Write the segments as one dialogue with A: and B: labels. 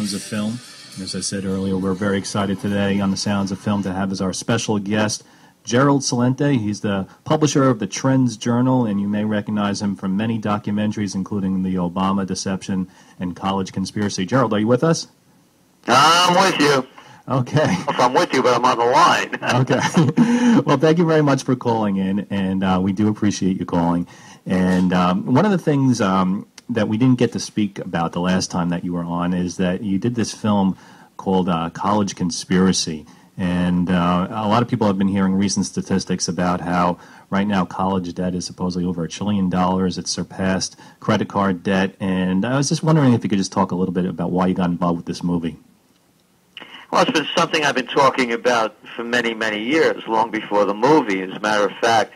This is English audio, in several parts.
A: Sounds of Film. And as I said earlier, we're very excited today on the Sounds of Film to have as our special guest Gerald Celente. He's the publisher of the Trends Journal, and you may recognize him from many documentaries, including The Obama Deception and College Conspiracy. Gerald, are you with us?
B: I'm with you.
A: Okay.
B: If I'm with you, but I'm on the line.
A: Okay. Well, thank you very much for calling in, and we do appreciate you calling. And one of the things that we didn't get to speak about the last time that you were on is that you did this film called College Conspiracy. And a lot of people have been hearing recent statistics about how right now college debt is supposedly over $1 trillion. It's surpassed credit card debt. And I was just wondering if you could just talk a little bit about why you got involved with this movie.
B: Well, it's been something I've been talking about for many, many years, long before the movie. As a matter of fact,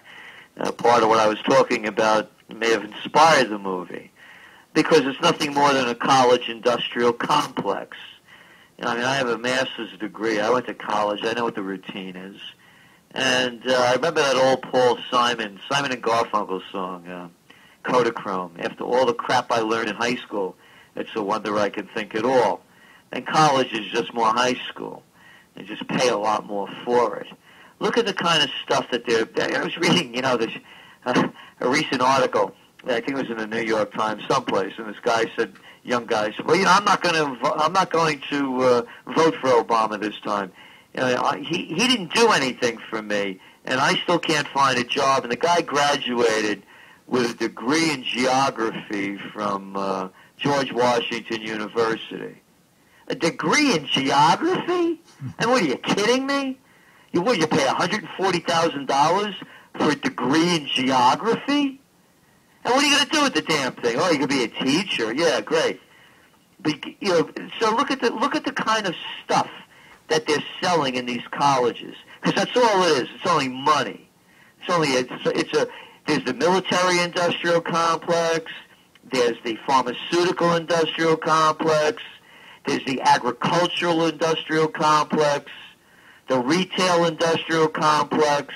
B: part of what I was talking about may have inspired the movie, because it's nothing more than a college industrial complex. I mean, I have a master's degree. I went to college. I know what the routine is. And I remember that old Paul Simon and Garfunkel song, Kodachrome. After all the crap I learned in high school, it's a wonder I can think at all. And college is just more high school. They just pay a lot more for it. Look at the kind of stuff that I was reading, there's a recent article. I think it was in the New York Times someplace, and this guy said, young guy said, well, I'm not going to vote for Obama this time. He didn't do anything for me, and I still can't find a job. And the guy graduated with a degree in geography from George Washington University. A degree in geography? And what, are you kidding me? You pay $140,000 for a degree in geography? And what are you going to do with the damn thing? Oh, you're going to be a teacher? Yeah, great. But, so look at the kind of stuff that they're selling in these colleges, because that's all it is. It's only money. There's the military-industrial complex. There's the pharmaceutical-industrial complex. There's the agricultural industrial complex, the retail industrial complex,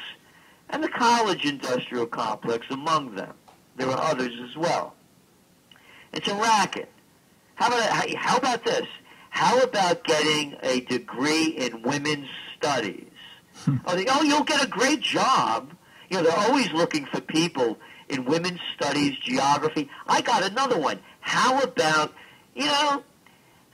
B: and the college industrial complex among them. There are others as well. It's a racket. How about this? How about getting a degree in women's studies? You'll get a great job. They're always looking for people in women's studies, geography. I got another one. How about,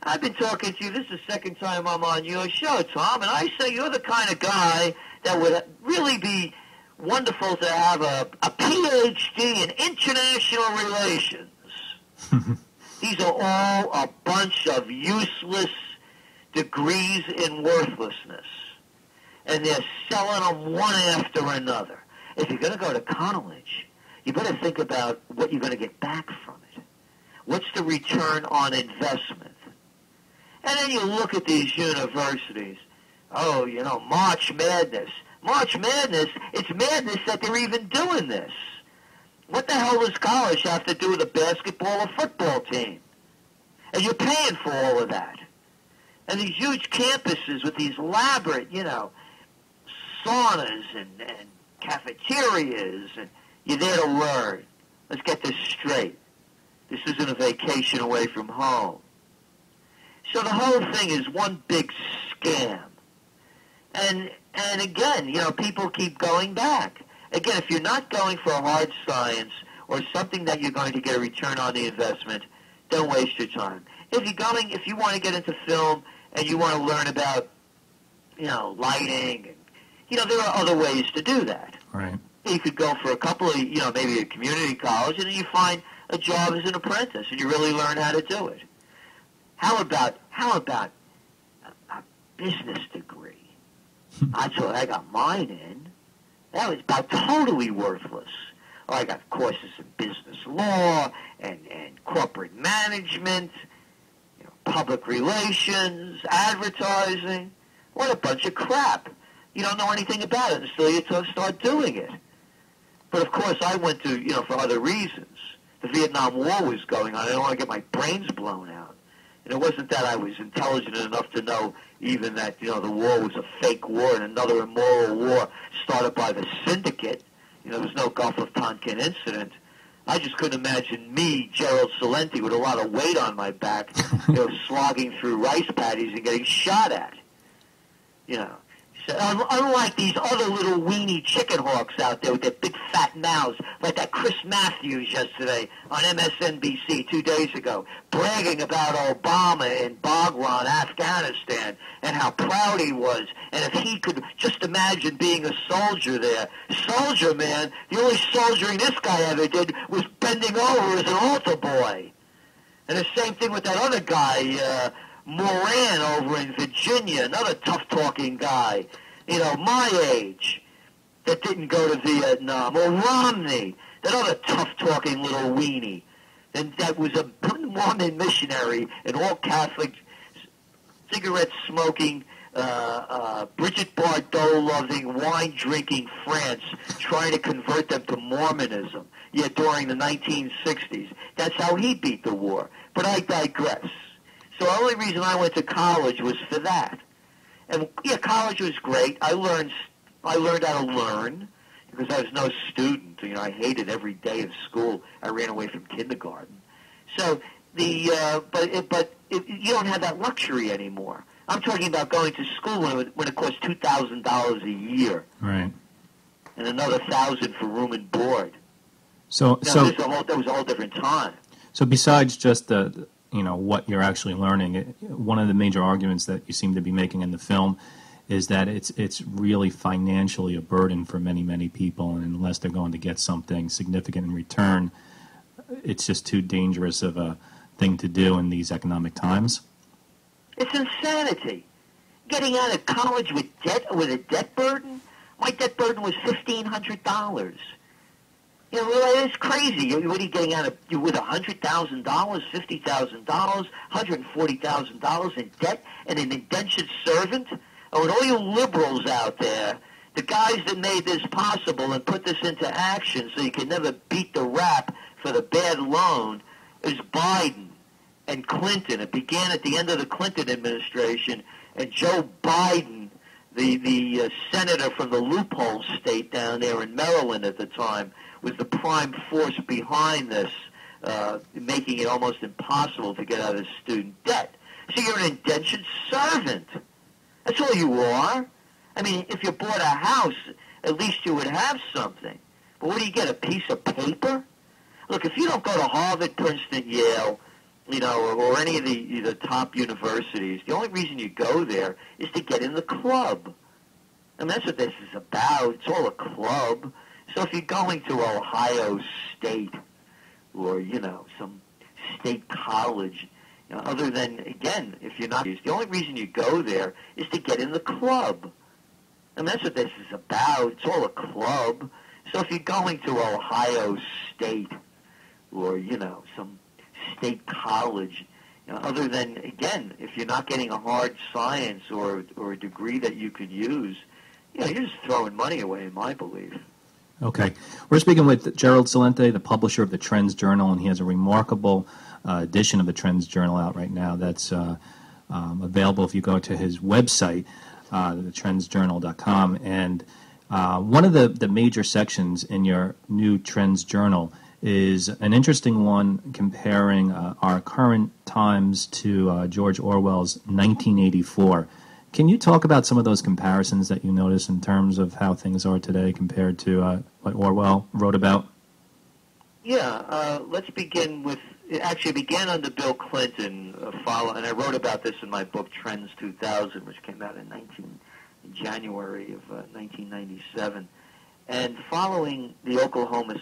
B: I've been talking to you. This is the second time I'm on your show, Tom, and I say you're the kind of guy that would really be wonderful to have a PhD in international relations. These are all a bunch of useless degrees in worthlessness, and they're selling them one after another. If you're going to go to college, you better think about what you're going to get back from it. What's the return on investment? And then you look at these universities. Oh, March Madness. March Madness, it's madness that they're even doing this. What the hell does college have to do with a basketball or football team? And you're paying for all of that. And these huge campuses with these elaborate, saunas and cafeterias, and you're there to learn. Let's get this straight. This isn't a vacation away from home. So the whole thing is one big scam. And again, people keep going back. Again, if you're not going for a hard science or something that you're going to get a return on the investment, don't waste your time. If you want to get into film and you want to learn about, lighting, and, there are other ways to do that.
A: Right.
B: You could go for a couple of, maybe a community college, and then you find a job as an apprentice, and you really learn how to do it. How about a business degree? That's what I got mine in. That was about totally worthless. Oh, I got courses in business law and corporate management, public relations, advertising. What a bunch of crap. You don't know anything about it until you start doing it. But of course, I went to, for other reasons. The Vietnam War was going on. I didn't want to get my brains blown out. And it wasn't that I was intelligent enough to know even that, the war was a fake war and another immoral war started by the syndicate. There was no Gulf of Tonkin incident. I just couldn't imagine me, Gerald Celente, with a lot of weight on my back, slogging through rice paddies and getting shot at. You know. So, unlike these other little weenie chicken hawks out there with their big fat mouths, like that Chris Matthews yesterday on MSNBC 2 days ago, bragging about Obama in Baghran, Afghanistan, and how proud he was, and if he could just imagine being a soldier there. Soldier, man, the only soldiering this guy ever did was bending over as an altar boy. And the same thing with that other guy, Moran over in Virginia, another tough-talking guy, my age, that didn't go to Vietnam. Or Romney, that other tough-talking little weenie, and that was a Mormon missionary, an all-Catholic, cigarette-smoking, Brigitte Bardot-loving, wine-drinking France, trying to convert them to Mormonism, during the 1960s. That's how he beat the war. But I digress. So the only reason I went to college was for that. And college was great. I learned how to learn because I was no student. I hated every day of school. I ran away from kindergarten. So you don't have that luxury anymore. I'm talking about going to school when it cost $2,000 a year,
A: right?
B: And another $1,000 for room and board.
A: That
B: was a whole different time.
A: So besides just what you're actually learning, one of the major arguments that you seem to be making in the film is that it's really financially a burden for many, many people, and unless they're going to get something significant in return, it's just too dangerous of a thing to do in these economic times.
B: It's insanity. Getting out of college with a debt burden? My debt burden was $1,500. It's crazy. What are you getting out of with $100,000, $50,000, $140,000 in debt and an indentured servant? Oh, and all you liberals out there, the guys that made this possible and put this into action so you can never beat the rap for the bad loan, is Biden and Clinton. It began at the end of the Clinton administration, and Joe Biden, the senator from the loophole state down there in Maryland at the time, was the prime force behind this, making it almost impossible to get out of student debt. So you're an indentured servant. That's all you are. I mean, if you bought a house, at least you would have something. But what do you get, a piece of paper? Look, if you don't go to Harvard, Princeton, Yale, or any of the top universities, the only reason you go there is to get in the club. And that's what this is about. It's all a club. So if you're going to Ohio State or, some state college, other than, again, if you're not, the only reason you go there is to get in the club. And that's what this is about. It's all a club. So if you're going to Ohio State or, some state college, other than, again, if you're not getting a hard science or a degree that you could use, you're just throwing money away, in my belief.
A: Okay. We're speaking with Gerald Celente, the publisher of the Trends Journal, and he has a remarkable edition of the Trends Journal out right now that's available if you go to his website, thetrendsjournal.com. And one of the major sections in your new Trends Journal is an interesting one comparing our current times to George Orwell's 1984. Can you talk about some of those comparisons that you notice in terms of how things are today compared to what Orwell wrote about?
B: Yeah, let's begin with, it actually began under Bill Clinton, and I wrote about this in my book, Trends 2000, which came out in January of 1997. And following the Oklahoma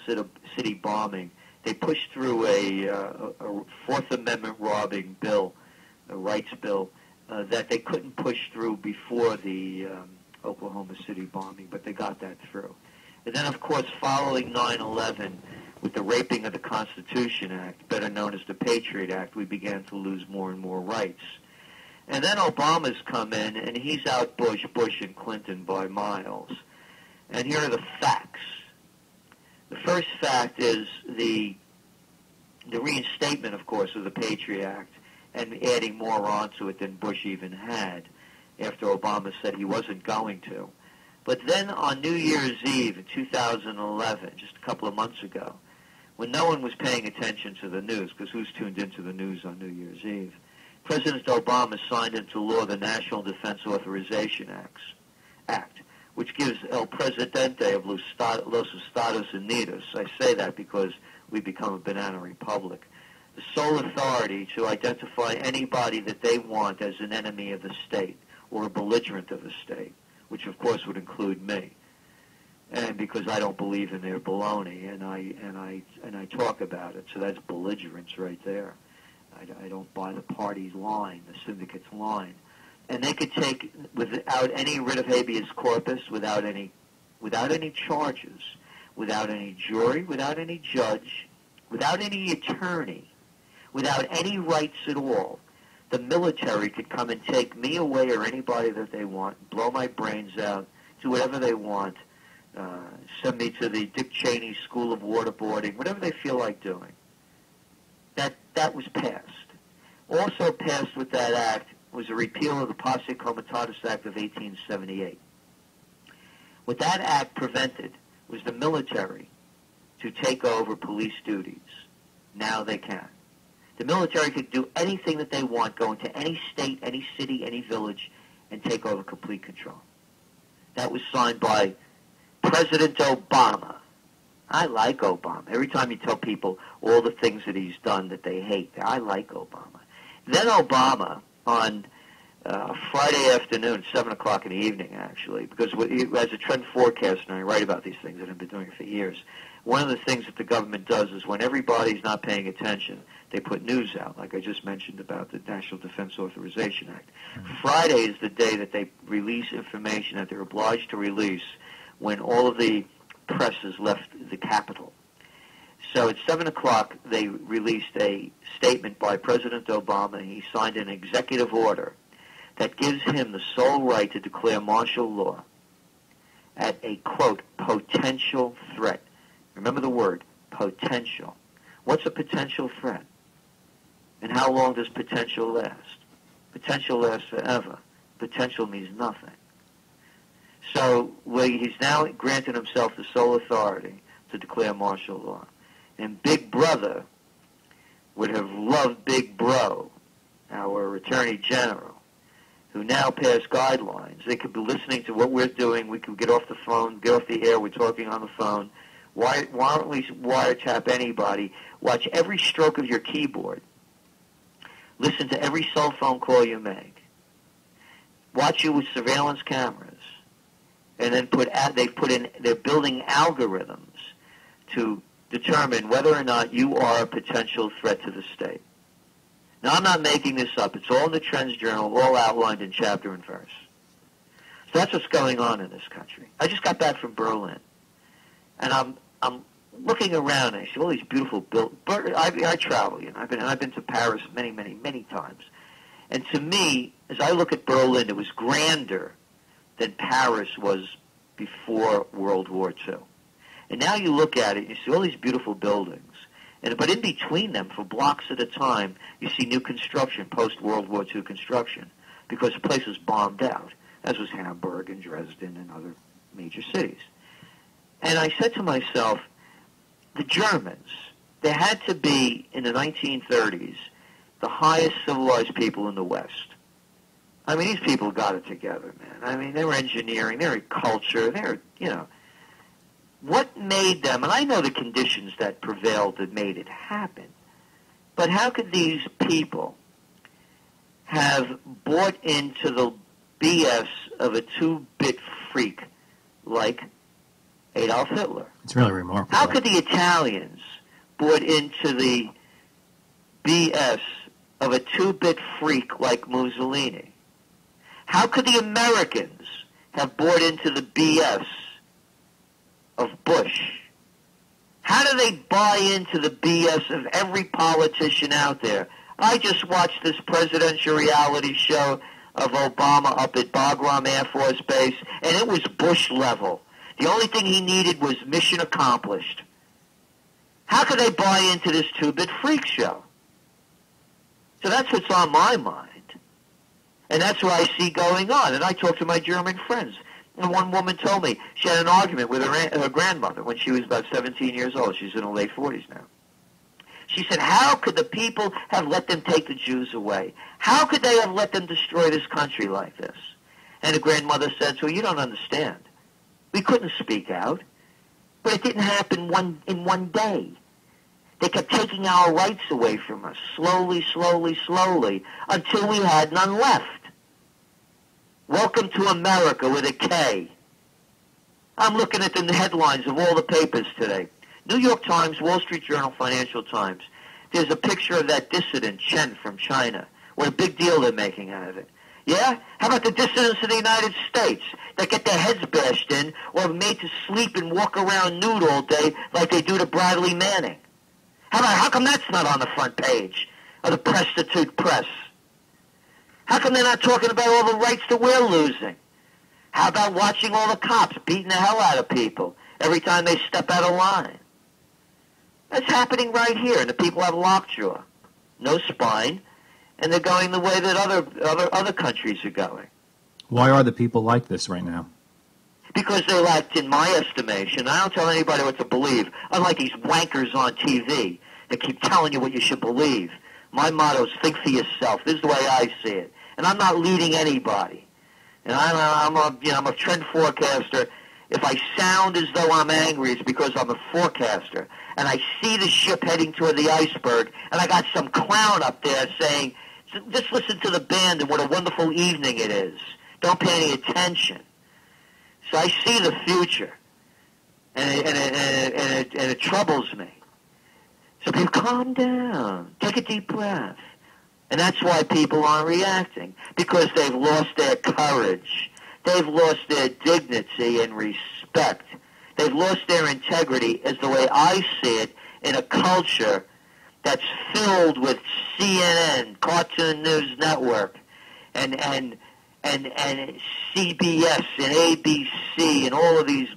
B: City bombing, they pushed through a Fourth Amendment robbing bill, a rights bill, that they couldn't push through before the Oklahoma City bombing, but they got that through. And then, of course, following 9/11, with the Raping of the Constitution Act, better known as the Patriot Act, we began to lose more and more rights. And then Obama's come in, and he's out Bush, and Clinton by miles. And here are the facts. The first fact is the reinstatement, of course, of the Patriot Act, and adding more onto it than Bush even had after Obama said he wasn't going to. But then on New Year's Eve in 2011, just a couple of months ago, when no one was paying attention to the news, because who's tuned into the news on New Year's Eve, President Obama signed into law the National Defense Authorization Act, which gives El Presidente of los Estados Unidos, I say that because we become a banana republic, the sole authority to identify anybody that they want as an enemy of the state or a belligerent of the state, which of course would include me. And because I don't believe in their baloney, and I talk about it, so that's belligerence right there. I don't buy the party's line, the syndicate's line, and they could take without any writ of habeas corpus, without any charges, without any jury, without any judge, without any attorney, without any rights at all. The military could come and take me away or anybody that they want, blow my brains out, do whatever they want. Send me to the Dick Cheney School of Waterboarding, whatever they feel like doing. That was passed. Also passed with that act was a repeal of the Posse Comitatus Act of 1878. What that act prevented was the military to take over police duties. Now they can. The military could do anything that they want, go into any state, any city, any village, and take over complete control. That was signed by President Obama. I like Obama. Every time you tell people all the things that he's done that they hate, I like Obama. Then Obama, on Friday afternoon, 7 o'clock in the evening, actually, because as a trend forecaster, and I write about these things, and I've been doing it for years, one of the things that the government does is when everybody's not paying attention, they put news out, like I just mentioned about the National Defense Authorization Act. Friday is the day that they release information that they're obliged to release when all of the press has left the Capitol. So at 7 o'clock, they released a statement by President Obama. He signed an executive order that gives him the sole right to declare martial law at a, quote, potential threat. Remember the word, potential. What's a potential threat? And how long does potential last? Potential lasts forever. Potential means nothing. So he's now granted himself the sole authority to declare martial law. And Big Brother would have loved Big Bro, our Attorney General, who now passed guidelines. They could be listening to what we're doing. We could get off the phone, get off the air. We're talking on the phone. Why don't we wiretap anybody? Watch every stroke of your keyboard. Listen to every cell phone call you make. Watch you with surveillance cameras. And then they're building algorithms to determine whether or not you are a potential threat to the state. Now, I'm not making this up. It's all in the Trends Journal, all outlined in chapter and verse. So that's what's going on in this country. I just got back from Berlin, and I'm looking around, and I see all these beautiful buildings. I travel, you know. I've been to Paris many, many, many times. And to me, as I look at Berlin, it was grander than Paris was before World War II. And now you look at it, you see all these beautiful buildings. But in between them, for blocks at a time, you see new construction, post-World War II construction, because the place was bombed out, as was Hamburg and Dresden and other major cities. And I said to myself, the Germans, they had to be, in the 1930s, the highest civilized people in the West. I mean, these people got it together, man. I mean, they were engineering, they were culture, they were, you know. What made them, and I know the conditions that prevailed that made it happen, but how could these people have bought into the BS of a two-bit freak like Adolf Hitler?
A: It's really remarkable.
B: How could the Italians bought into the BS of a two-bit freak like Mussolini? How could the Americans have bought into the BS of Bush? How do they buy into the BS of every politician out there? I just watched this presidential reality show of Obama up at Bagram Air Force Base, and it was Bush level. The only thing he needed was mission accomplished. How could they buy into this two-bit freak show? So that's what's on my mind. And that's what I see going on. And I talk to my German friends. And one woman told me she had an argument with her grandmother when she was about 17 years old. She's in her late 40s now. She said, how could the people have let them take the Jews away? How could they have let them destroy this country like this? And the grandmother said, so you don't understand. We couldn't speak out. But it didn't happen in one day. They kept taking our rights away from us, slowly, slowly, slowly, until we had none left. Welcome to America with a K. I'm looking at the headlines of all the papers today. New York Times, Wall Street Journal, Financial Times. There's a picture of that dissident, Chen, from China. What a big deal they're making out of it. Yeah? How about the dissidents of the United States that get their heads bashed in or made to sleep and walk around nude all day like they do to Bradley Manning? How come that's not on the front page of the prostitute press? How come they're not talking about all the rights that we're losing? How about watching all the cops beating the hell out of people every time they step out of line? That's happening right here, and the people have lockjaw, no spine, and they're going the way that other countries are going.
A: Why are the people like this right now?
B: Because they lacked, in my estimation, I don't tell anybody what to believe, unlike these wankers on TV that keep telling you what you should believe. My motto is think for yourself. This is the way I see it. And I'm not leading anybody. And I'm a trend forecaster. If I sound as though I'm angry, it's because I'm a forecaster. And I see the ship heading toward the iceberg, and I got some clown up there saying, just listen to the band and what a wonderful evening it is. Don't pay any attention. So I see the future, and it troubles me. So people, calm down, take a deep breath. And that's why people aren't reacting, because they've lost their courage. They've lost their dignity and respect. They've lost their integrity, as the way I see it, in a culture that's filled with CNN, Cartoon News Network, and CBS and ABC and all of these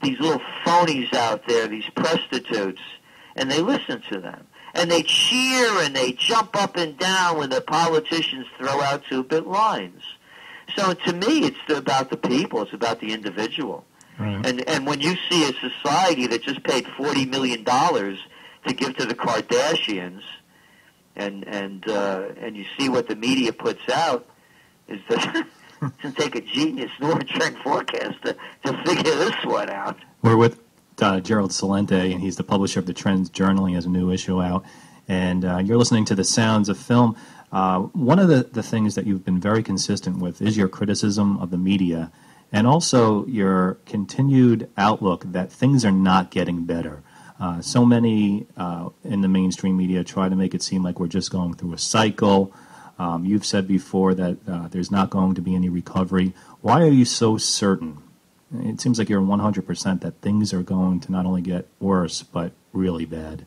B: little phonies out there, these prostitutes, and they listen to them. And they cheer and they jump up and down when the politicians throw out two-bit lines. So to me, it's about the people. It's about the individual.
A: Right.
B: And when you see a society that just paid $40 million to give to the Kardashians, and you see what the media puts out, is that it doesn't take a genius nor a trend forecaster to figure this one out.
A: We're with Gerald Celente, and he's the publisher of the Trends Journal. He has a new issue out, and you're listening to The Sounds of Film. One of the things that you've been very consistent with is your criticism of the media, and also your continued outlook that things are not getting better. So many in the mainstream media try to make it seem like we're just going through a cycle. You've said before that there's not going to be any recovery. Why are you so certain? It seems like you're 100% that things are going to not only get worse, but really bad.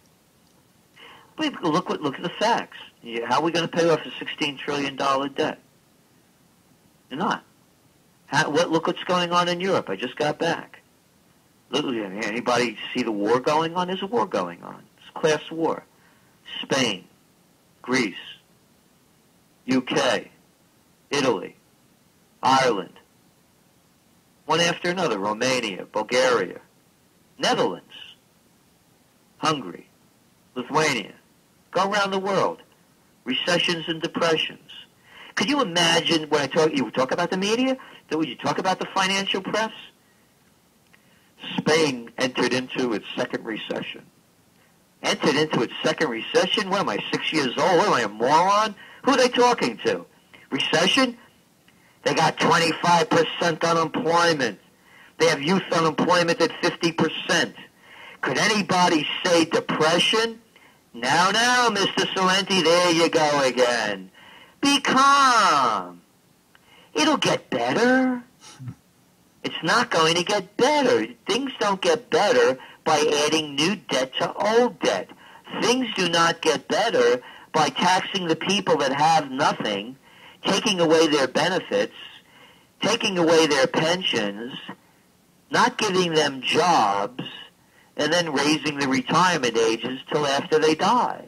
B: But look at the facts. How are we going to pay off a $16 trillion debt? You're not. Look what's going on in Europe. I just got back. Anybody see the war going on? There's a war going on. It's a class war. Spain, Greece, UK, Italy, Ireland, one after another, Romania, Bulgaria, Netherlands, Hungary, Lithuania. Go around the world. Recessions and depressions. Could you imagine when you talk about the media? Would you talk about the financial press? Spain entered into its second recession. Entered into its second recession? What am I, 6 years old? What am I, a moron? Who are they talking to? Recession? They got 25% unemployment. They have youth unemployment at 50%. Could anybody say depression? Now, Mr. Celente, there you go again. Be calm. It'll get better. It's not going to get better. Things don't get better by adding new debt to old debt. Things do not get better by taxing the people that have nothing, taking away their benefits, taking away their pensions, not giving them jobs, and then raising the retirement ages till after they die.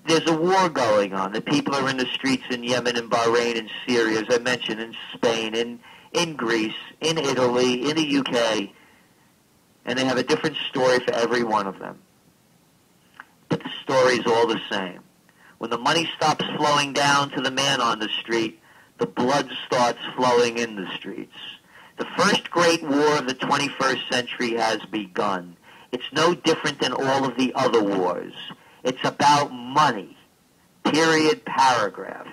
B: There's a war going on. The people are in the streets in Yemen and Bahrain and Syria, as I mentioned, in Spain, in Greece, in Italy, in the UK, and they have a different story for every one of them. But the story's all the same. When the money stops flowing down to the man on the street, the blood starts flowing in the streets. The first great war of the 21st century has begun. It's no different than all of the other wars. It's about money, period, paragraph.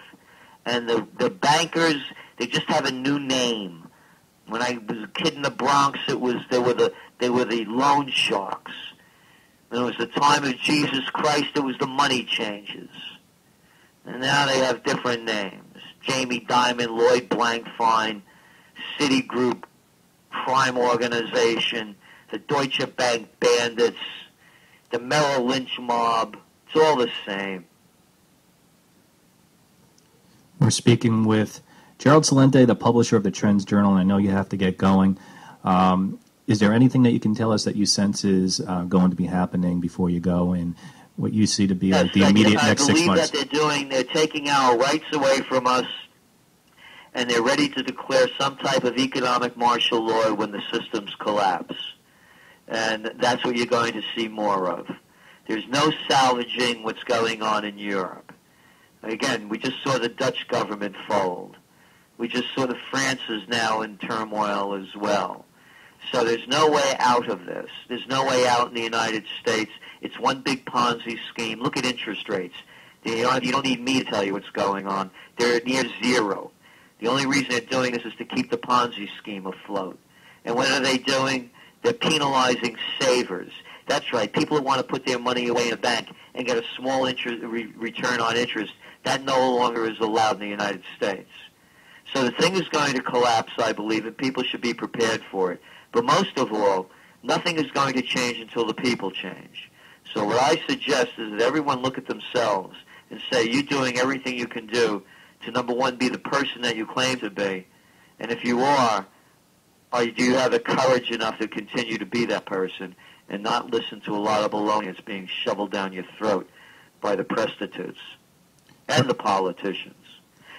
B: And the bankers, they just have a new name. When I was a kid in the Bronx, they were the loan sharks. When it was the time of Jesus Christ, it was the money changers. And now they have different names. Jamie Dimon, Lloyd Blankfein, Citigroup, Crime Organization, the Deutsche Bank Bandits, the Merrill Lynch mob. It's all the same.
A: We're speaking with Gerald Celente, the publisher of the Trends Journal, and I know you have to get going. Is there anything that you can tell us that you sense is going to be happening before you go, and what you see to be like the immediate next 6 months?
B: I believe that they're taking our rights away from us, and they're ready to declare some type of economic martial law when the systems collapse. And that's what you're going to see more of. There's no salvaging what's going on in Europe. Again, we just saw the Dutch government fold. We just saw that France is now in turmoil as well. So there's no way out of this. There's no way out in the United States. It's one big Ponzi scheme. Look at interest rates. You don't need me to tell you what's going on. They're near zero. The only reason they're doing this is to keep the Ponzi scheme afloat. And what are they doing? They're penalizing savers. That's right. People who want to put their money away in a bank and get a small return on interest, that no longer is allowed in the United States. So the thing is going to collapse, I believe, and people should be prepared for it. But most of all, nothing is going to change until the people change. So what I suggest is that everyone look at themselves and say, you're doing everything you can do to, number one, be the person that you claim to be. And if you are, do you have the courage enough to continue to be that person and not listen to a lot of baloney that's being shoveled down your throat by the prostitutes and the politicians?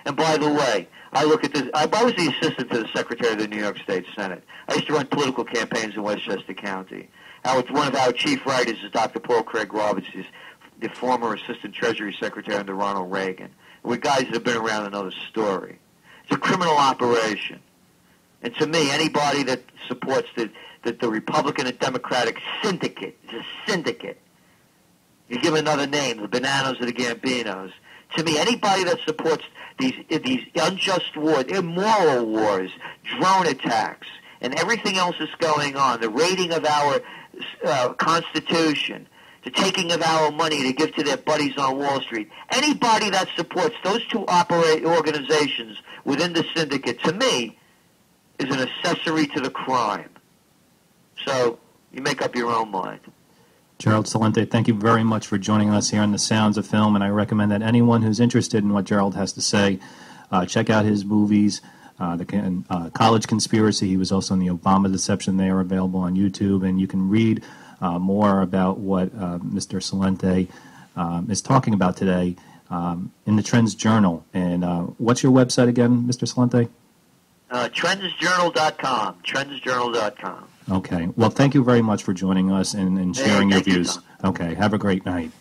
B: And by the way, I look at this. I was the assistant to the Secretary of the New York State Senate. I used to run political campaigns in Westchester County. One of our chief writers is Dr. Paul Craig Roberts. He's the former Assistant Treasury Secretary under Ronald Reagan. We're guys that have been around another story. It's a criminal operation. And to me, anybody that supports the Republican and Democratic syndicate is a syndicate. You give another name, the Bananas or the Gambinos. To me, anybody that supports these unjust wars, immoral wars, drone attacks, and everything else that's going on, the raiding of our Constitution, the taking of our money to give to their buddies on Wall Street, anybody that supports those two organizations within the syndicate, to me, is an accessory to the crime. So you make up your own mind.
A: Gerald Celente, thank you very much for joining us here on The Sounds of Film, and I recommend that anyone who's interested in what Gerald has to say, check out his movies, the College Conspiracy. He was also in the Obama Deception. They are available on YouTube, and you can read more about what Mr. Celente is talking about today in the Trends Journal. And what's your website again, Mr. Celente?
B: Trendsjournal.com. Trendsjournal.com.
A: Okay. Well, thank you very much for joining us and sharing your views. Okay. Have a great night.